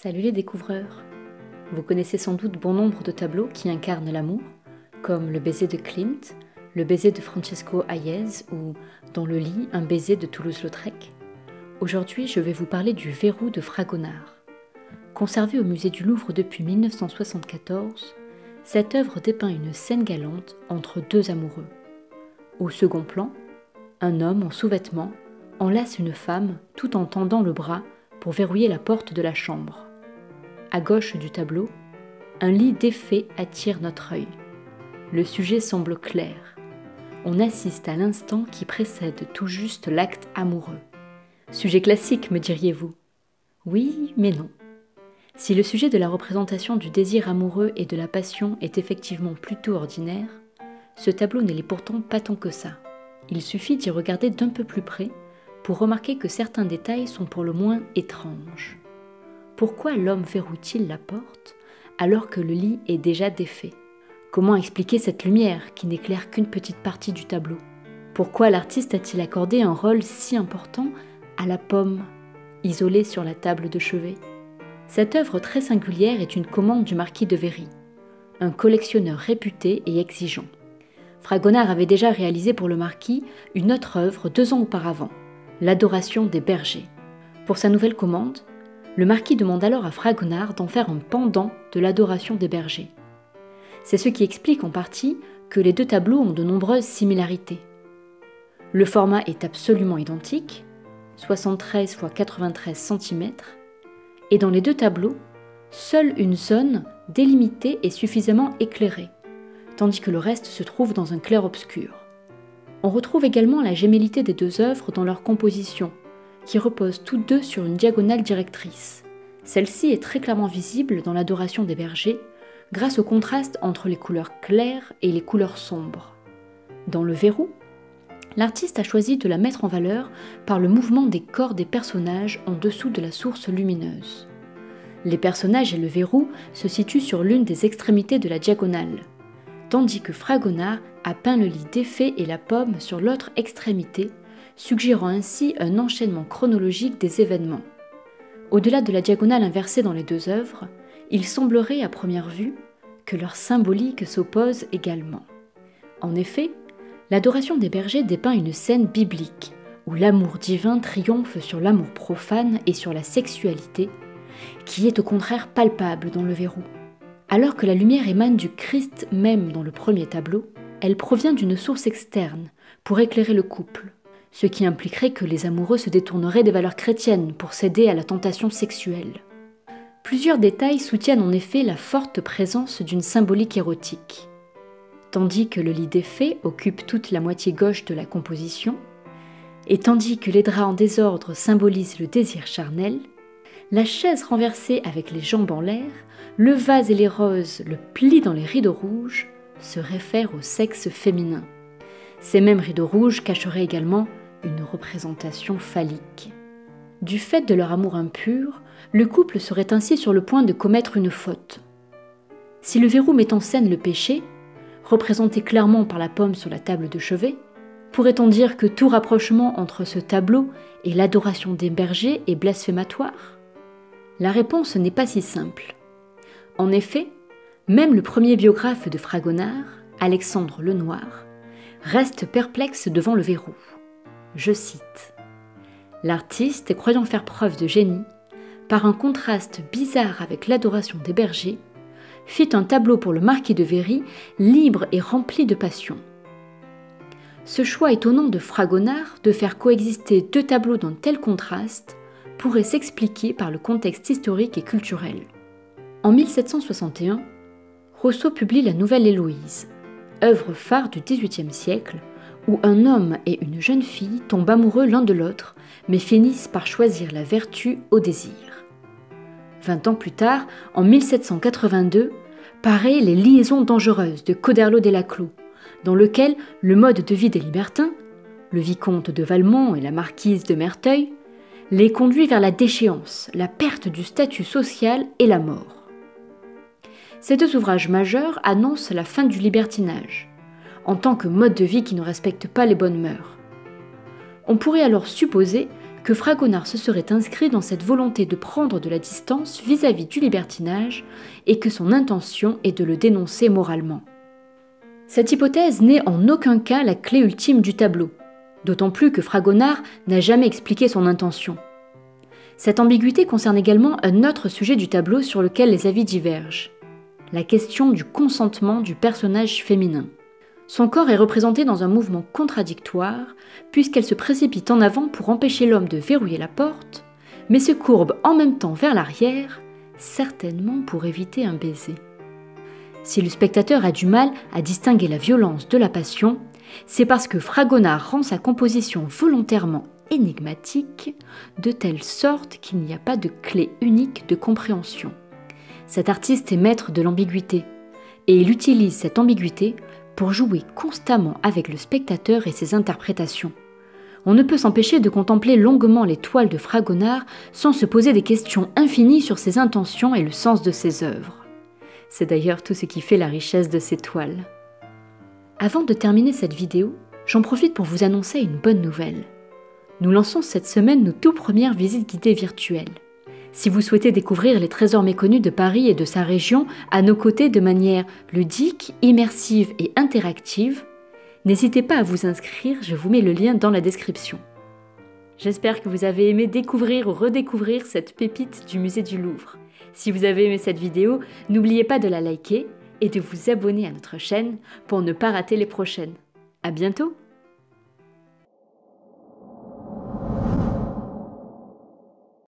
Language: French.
Salut les découvreurs! Vous connaissez sans doute bon nombre de tableaux qui incarnent l'amour, comme le baiser de Klimt, le baiser de Francesco Hayez ou Dans le lit, un baiser de Toulouse-Lautrec. Aujourd'hui, je vais vous parler du Verrou de Fragonard. Conservé au musée du Louvre depuis 1974, cette œuvre dépeint une scène galante entre deux amoureux. Au second plan, un homme en sous-vêtements enlace une femme tout en tendant le bras pour verrouiller la porte de la chambre. À gauche du tableau, un lit défait attire notre œil. Le sujet semble clair. On assiste à l'instant qui précède tout juste l'acte amoureux. Sujet classique, me diriez-vous? Oui, mais non. Si le sujet de la représentation du désir amoureux et de la passion est effectivement plutôt ordinaire, ce tableau ne l'est pourtant pas tant que ça. Il suffit d'y regarder d'un peu plus près pour remarquer que certains détails sont pour le moins étranges. Pourquoi l'homme verrouille-t-il la porte alors que le lit est déjà défait? Comment expliquer cette lumière qui n'éclaire qu'une petite partie du tableau? Pourquoi l'artiste a-t-il accordé un rôle si important à la pomme, isolée sur la table de chevet? Cette œuvre très singulière est une commande du marquis de Véry, un collectionneur réputé et exigeant. Fragonard avait déjà réalisé pour le marquis une autre œuvre 2 ans auparavant, l'Adoration des bergers. Pour sa nouvelle commande, le marquis demande alors à Fragonard d'en faire un pendant de l'Adoration des bergers. C'est ce qui explique en partie que les deux tableaux ont de nombreuses similarités. Le format est absolument identique, 73 x 93 cm, et dans les deux tableaux, seule une zone délimitée est suffisamment éclairée, tandis que le reste se trouve dans un clair-obscur. On retrouve également la gémellité des deux œuvres dans leur composition, qui reposent toutes deux sur une diagonale directrice. Celle-ci est très clairement visible dans l'Adoration des bergers, grâce au contraste entre les couleurs claires et les couleurs sombres. Dans le Verrou, l'artiste a choisi de la mettre en valeur par le mouvement des corps des personnages en dessous de la source lumineuse. Les personnages et le verrou se situent sur l'une des extrémités de la diagonale, tandis que Fragonard a peint le lit défait et la pomme sur l'autre extrémité, suggérant ainsi un enchaînement chronologique des événements. Au-delà de la diagonale inversée dans les deux œuvres, il semblerait à première vue que leur symbolique s'oppose également. En effet, l'Adoration des bergers dépeint une scène biblique, où l'amour divin triomphe sur l'amour profane et sur la sexualité, qui est au contraire palpable dans le Verrou. Alors que la lumière émane du Christ même dans le premier tableau, elle provient d'une source externe pour éclairer le couple, ce qui impliquerait que les amoureux se détourneraient des valeurs chrétiennes pour céder à la tentation sexuelle. Plusieurs détails soutiennent en effet la forte présence d'une symbolique érotique. Tandis que le lit défait occupe toute la moitié gauche de la composition, et tandis que les draps en désordre symbolisent le désir charnel, la chaise renversée avec les jambes en l'air, le vase et les roses, le pli dans les rideaux rouges, se réfèrent au sexe féminin. Ces mêmes rideaux rouges cacheraient également une représentation phallique. Du fait de leur amour impur, le couple serait ainsi sur le point de commettre une faute. Si le Verrou met en scène le péché, représenté clairement par la pomme sur la table de chevet, pourrait-on dire que tout rapprochement entre ce tableau et l'Adoration des bergers est blasphématoire? La réponse n'est pas si simple. En effet, même le premier biographe de Fragonard, Alexandre Lenoir, reste perplexe devant le Verrou. Je cite : « L'artiste, croyant faire preuve de génie, par un contraste bizarre avec l'Adoration des bergers, fit un tableau pour le marquis de Véry, libre et rempli de passion. Ce choix étonnant de Fragonard de faire coexister deux tableaux d'un tel contraste pourrait s'expliquer par le contexte historique et culturel. En 1761, Rousseau publie La Nouvelle Héloïse, œuvre phare du XVIIIe siècle, où un homme et une jeune fille tombent amoureux l'un de l'autre, mais finissent par choisir la vertu au désir. 20 ans plus tard, en 1782, paraît Les liaisons dangereuses de Coderlo Dell'Aclos, dans lequel le mode de vie des libertins, le vicomte de Valmont et la marquise de Merteuil, les conduit vers la déchéance, la perte du statut social et la mort. Ces deux ouvrages majeurs annoncent la fin du libertinage, en tant que mode de vie qui ne respecte pas les bonnes mœurs. On pourrait alors supposer que Fragonard se serait inscrit dans cette volonté de prendre de la distance vis-à-vis du libertinage et que son intention est de le dénoncer moralement. Cette hypothèse n'est en aucun cas la clé ultime du tableau, d'autant plus que Fragonard n'a jamais expliqué son intention. Cette ambiguïté concerne également un autre sujet du tableau sur lequel les avis divergent, la question du consentement du personnage féminin. Son corps est représenté dans un mouvement contradictoire, puisqu'elle se précipite en avant pour empêcher l'homme de verrouiller la porte, mais se courbe en même temps vers l'arrière, certainement pour éviter un baiser. Si le spectateur a du mal à distinguer la violence de la passion, c'est parce que Fragonard rend sa composition volontairement énigmatique, de telle sorte qu'il n'y a pas de clé unique de compréhension. Cet artiste est maître de l'ambiguïté, et il utilise cette ambiguïté pour jouer constamment avec le spectateur et ses interprétations. On ne peut s'empêcher de contempler longuement les toiles de Fragonard sans se poser des questions infinies sur ses intentions et le sens de ses œuvres. C'est d'ailleurs tout ce qui fait la richesse de ses toiles. Avant de terminer cette vidéo, j'en profite pour vous annoncer une bonne nouvelle. Nous lançons cette semaine nos tout premières visites guidées virtuelles. Si vous souhaitez découvrir les trésors méconnus de Paris et de sa région à nos côtés de manière ludique, immersive et interactive, n'hésitez pas à vous inscrire, je vous mets le lien dans la description. J'espère que vous avez aimé découvrir ou redécouvrir cette pépite du musée du Louvre. Si vous avez aimé cette vidéo, n'oubliez pas de la liker et de vous abonner à notre chaîne pour ne pas rater les prochaines. À bientôt!